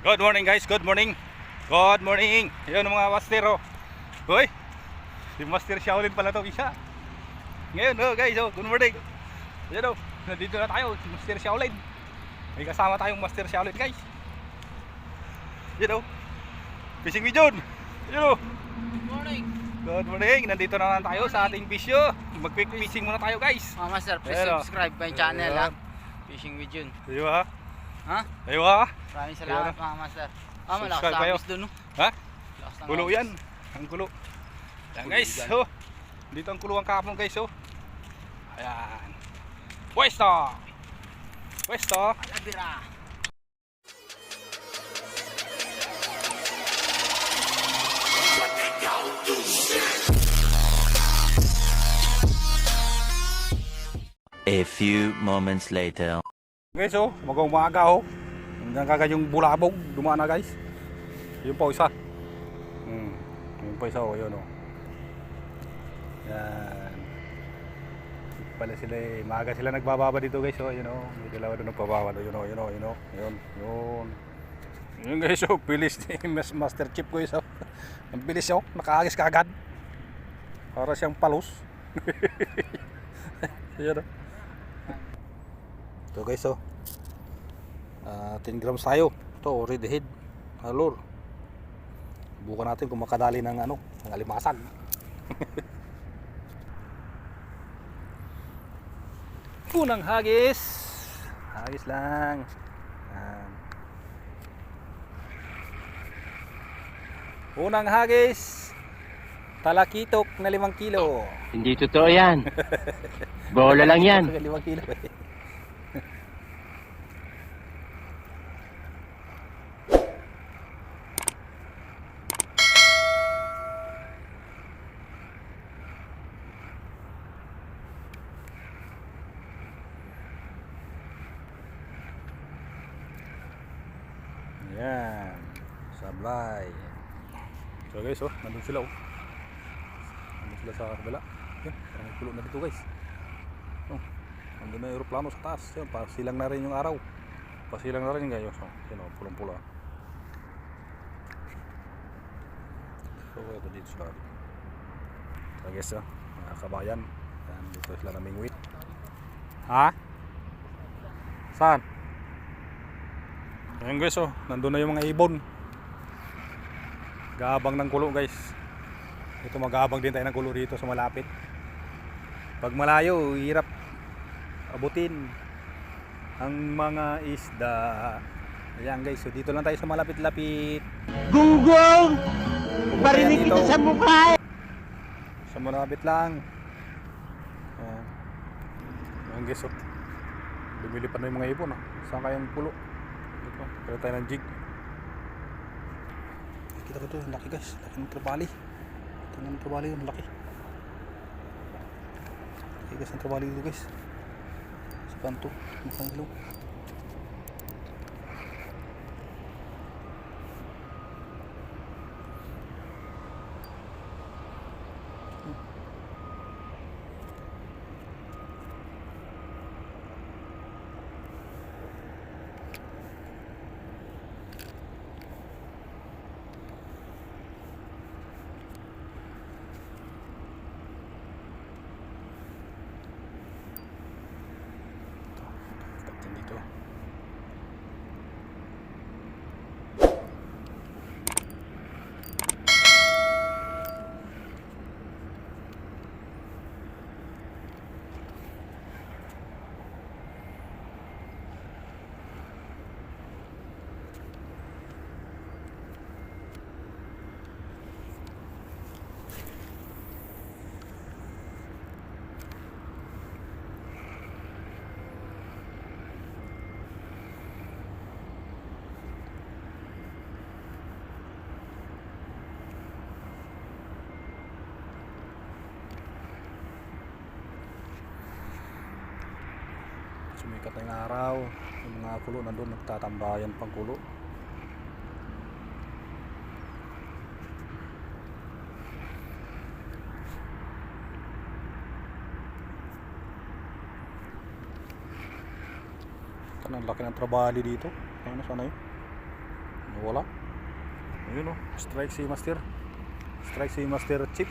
Good morning guys, good morning. Good morning. Ayun mga master oh. Hoy. Si Master Shaolin pala to isa. Ngayon oh guys, oh, good morning. Ayun oh, nandito na tayo si Master Shaolin. May kasama tayong Master Shaolin guys. Ayun oh. Fishing with John. Ayun oh. Good morning. Good morning. Nandito na lang tayo sa ating fisyo. Mag-quick fishing muna tayo guys. Master, please Ayan, oh. subscribe my channel Ayan. ha. Fishing with Jun. Ayun ha. Ha? Ayun ha. Maraming salamat Ayan. mga master. Malakas Subscribe na kayo. agos dun no. Ha? Lakas ng Kulo agos. yan. Ang kulo. Yan Kulo guys. yan. Oh. Dito ang kulo ang kapon guys oh. Ayan. Pwesto. Pwesto. Alabira. A few moments later. Guys oh, umaga oh. Hanggang kagad yung bulabog, dumaan na guys. Yun po isa. Yun po isa oh, yun oh. Yan. Pala sila eh, maaga sila nagbababa dito guys oh, yun oh. May dalawa doon nagpababa, yun oh, yun oh, yun oh. Yun. Yun guys oh, bilis ni Master Chip guys oh. Ang bilis oh, nakaagis kagad. Para siyang palos. Yun oh. Ito guys oh. 10 grams tayo. Ito red head lure. Bukan natin kung makadali ng ano, ng alimasag. Unang hagis. Hagis lang. Unang hagis. Talakitok na 5 kilo. Hindi totoo yan. Bola lang yan. 5 kilo. Yan. Sablay. So guys, oh, nandun sila oh. Nandun sila sa kabila. Yan, parang may pulo na dito guys. Oh, nandun na yung aeroplano sa taas. Yan, pasilang na rin yung araw. Pasilang na rin yung guys. So, yan oh, pulong-pulo. So, ito dito sila. So guys, oh, mga kabayan. Yan, dito sila namingwit. Ha? Saan? Ayan guys oh, nandun na yung mga ibon. Gaabang ng kulo guys. Ito mag-aabang din tayo ng kulo dito sa malapit. Pag malayo, hirap abutin ang mga isda. Ayan guys, so dito lang tayo sa malapit-lapit. Gunggong! Barinig kita sa mukha! Sa malapit lang. Ayan guys oh. Lumilipad na yung mga ibon oh. Saan kayang kulo? Dito, kaya tayo ng jig. Kita ko ito, laki guys. Laki ng trabali. Ito ng trabali yun, laki. Laki guys ng trabali dito guys. Sa kanto, makang ilaw. Dito. Sumikat na yung araw. Yung mga kulo nandun nagtatambayan pang kulo. Ang laki ng trabali dito. Ano sana yun? Wala. Ayun o. Strike si Master. Strike si Master Chip.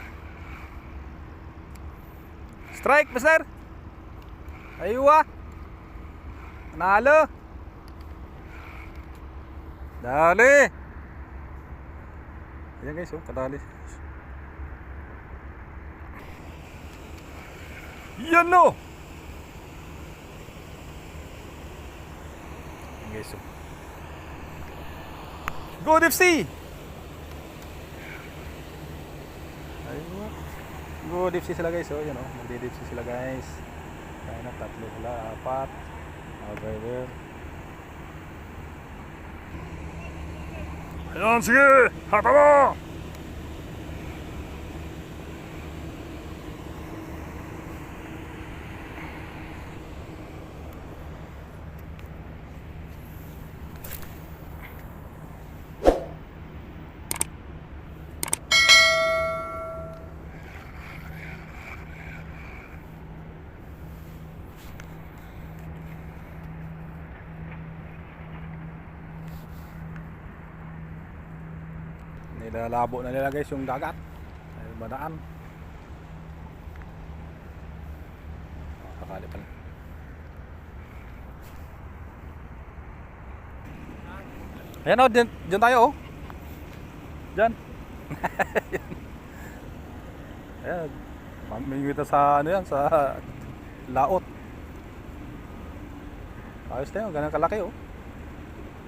Strike, Master! Aywa! Nalo! Dali! Ayan guys, oh, kadali. Yan no! Ayan guys, oh. Good FC! Aywa. Good FC sila guys, oh, yan oh. Magdi-FC sila guys. Kaya na, 3 sila, 4. Okay, there. Ayan, sige! Hata mo! Nilalabo na nila guys yung dagat. Ay badaan. Pakali pala. Ayan o, dyan tayo oh. Dyan. Ayan. Mamingin kita sa ano yan, sa laot. Ayos na yun, ganun kalaki oh.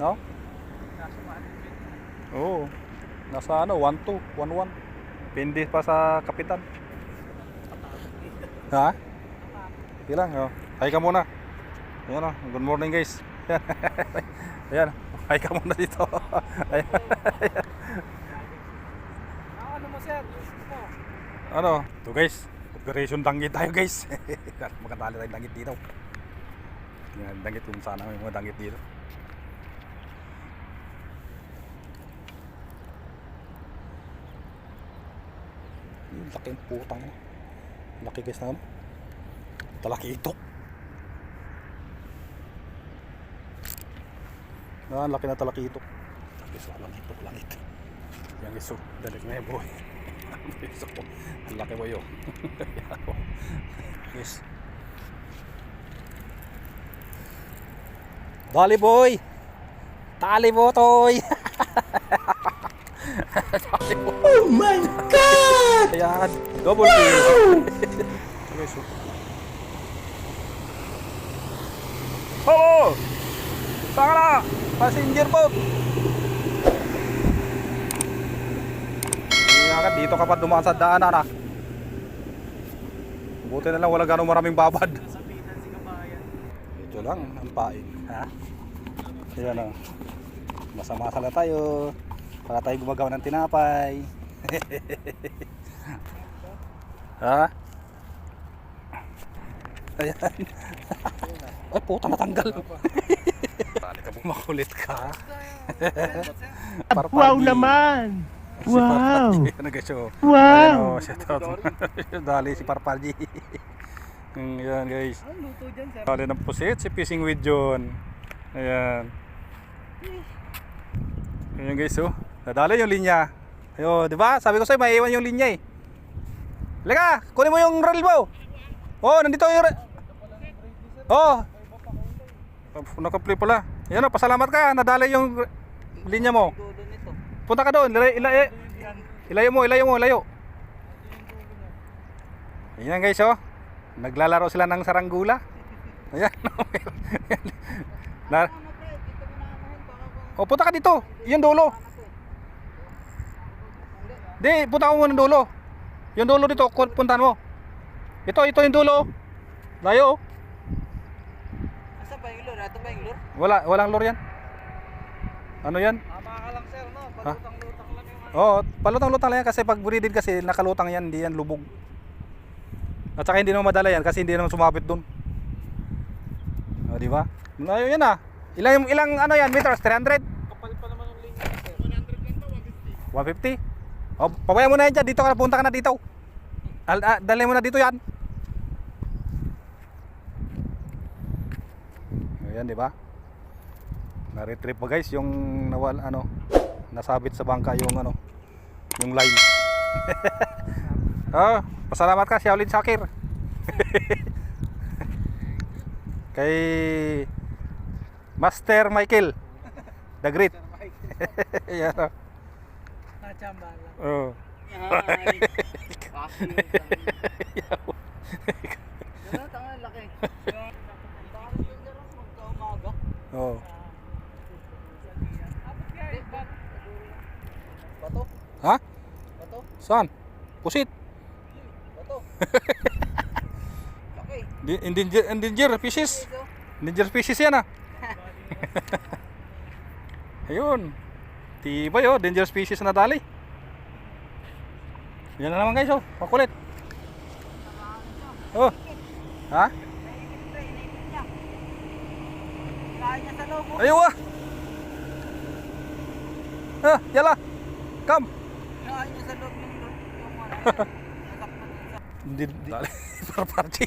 No? Oo. Nasa ano, 1-2, 1-1. Pindi pa sa kapitan. Ha? Sige lang, oh. Hi ka muna. Ayan oh, good morning guys. Ayan, hi ka muna dito. Ayan. Ano mo, sir? Ano? Ito guys, operation danggit tayo guys. Magkatali tayong danggit dito. Yan, danggit kung sana may mga danggit dito. Laki ang putang. Laki guys na ano. Talaki ito. Ah, laki na talaki ito. Guys, langit ito, langit. Yan guys, so, dalik na yung boy. Ang laki boy yun. Yes. Dali boy. Tali botoy. Oh my God! Ayan, double kill. Okay, so. Oh! Saan ka na? Passenger boat! Agad dito ka pa dumaan sa daanan ah. Buti na lang wala ganong maraming babad. Ito lang ang pain. Ha? Ayan o. Masa-masa na tayo. Para tayo gumagawa ng tinapay. Ha? Ayan. Ay puta, natanggal. Tali ka, bumakulit ka. Wow naman! Wow! Ano guys, oh. Wow! Ano, shout out. Dali si Parparji. Ayan guys. Ang luto dyan, sir. Dali ng pusit si Fishing with John. Ayan. Ayan guys, oh. Nadali yung linya. Ayun, di ba? Sabi ko sa'yo, maiiwan yung linya eh. Halika, kunin mo yung reel mo. Oh, nandito yung reel. Oh. Naka-play pala. Ayan, oh, pasalamat ka. Nadali yung linya mo. Dulo nito. Punta ka doon. Ilayo mo. Ayan guys, oh. Naglalaro sila ng saranggula. Ayan. Oh, punta ka dito. Yung dulo. Di, punta ka muna ng dulo. Yung dulo dito, puntahan mo. Ito yung dulo. Layo. Asa ba yung lure? Ito ba yung lure? Walang lure yan. Ano yan? Tama ka lang, sir, no? Ha? Palutang-lutang lang yung ano. Oo, palutang-lutang lang yan kasi pag breeded kasi nakalutang yan, hindi yan lubog. At saka hindi naman madala yan kasi hindi naman sumapit doon. O, di ba? Ayun yan ah. Ilang ano yan, meters? 300? Kapal pa naman yung linya, sir. 100 lang to, 150? O, pabayan mo na yan dyan. Dito ka, punta ka na dito. Dali mo na dito yan. Ayan, di ba? Na-retrieve pa guys yung nawal ano, nasabit sa bangka yung ano, yung line. Oh, pasalamat ka Shaolin Sakir. Kay Master Michael The Great. Yan oh. Nachamba lang. Oh. Ay. Wala, tanga, laki. Parang yun na lang magka-umaga. Oh. Bato? Ha? Bato? Saan? Pusit. Bato? Laki. Endanger species. Ito. Endanger species yan ah. Ayun. Tibay oh, danger species na dali. Yan na naman guys oh, makulit. Oh. Ha? Kaya niya sa loob. Ayaw ah. Ah, yala. Come. Kaya niya sa loob yung ano. Hindi dali. Para party.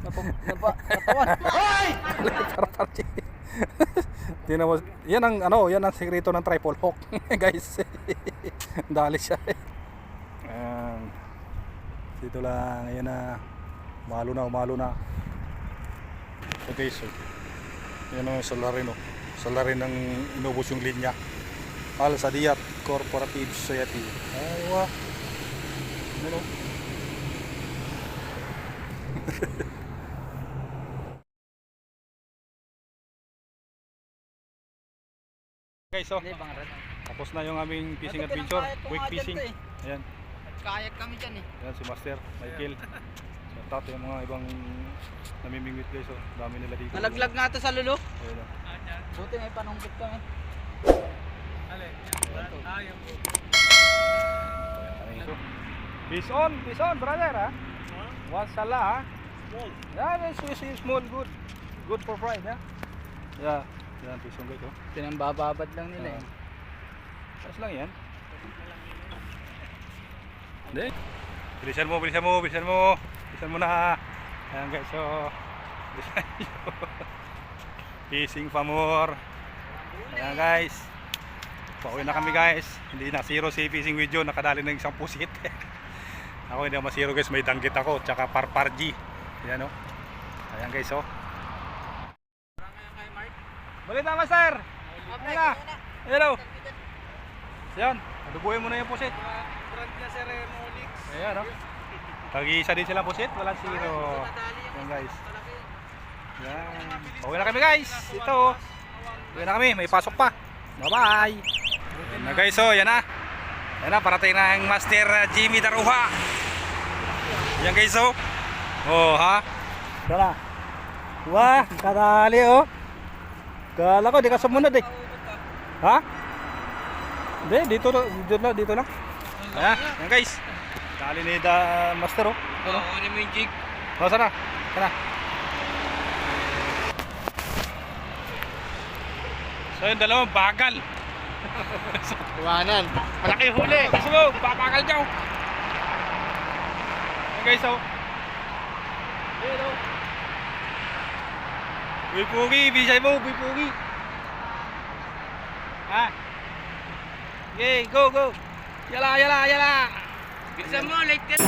Natawan. Para party. Tingnan mo, yan ang ano, yan ang sekreto ng triple hook, guys. Dali siya. Dito lang, ayan na. Umalo na. So guys, so, yan ang salarin, oh. Salarin ng inubos yung linya. Al Sadiyat Cooperative Society. Aywa. Ano? Guys, so, tapos na yung aming fishing adventure, week fishing. Ayan, Kayak kami dyan eh. ayan si Master Michael. Shout out yung mga ibang namimingwit guys, oh. Dami nila dito. Nalaglag nga ito sa lulo. Ayan, oh. Buti may panungkit kami. Fish on, brother, ha? Wasala, ha? Yeah, it's small, good for fried, ha? Yeah, yan, fish on guys, oh. Pinambababad lang nila eh. Ayos lang yan. Hindi. Bilisan mo na. Ayan guys, so bilisan nyo. Fishing pa more. Ayan guys. Pauwi na kami guys. Hindi na zero si fishing video. Nakadali ng isang pusit. Ako hindi naman zero guys. May danggit ako. Tsaka parparji. Ayan o. Ayan guys o. Balik na master. Ayan na. Ayan o. Ayan. Adubuhin mo na yung pusit. Brand na si Remolix. Ayan o. Pag-iisa din silang pusit. Walang zero. Ayan guys. Ayan. Pauwi na kami guys. Ito. Pauwi na kami. May pasok pa. Bye-bye. Ayan na guys, oh, yan na. Yan na, parating na ang Master Jimmy Daruha. Yan guys, oh. Oh, ha? Dala. Wah, kadali, oh. Kala ko, di ka sumunod, eh. Ha? Hindi, dito lang. Ayan, yan guys. Dali ni Master, oh. Ano? Ano mo yung jig? Oh, sana. So yung dalawang bagal. Iwanan. Malaki huli. Gusto mo, babagal daw. Ayan guys, oh. Ayan, oh. Uy, pugi. Bisay mo, uy, pugi. Ha? Okay, go. Yala. Bisa mo, late ka.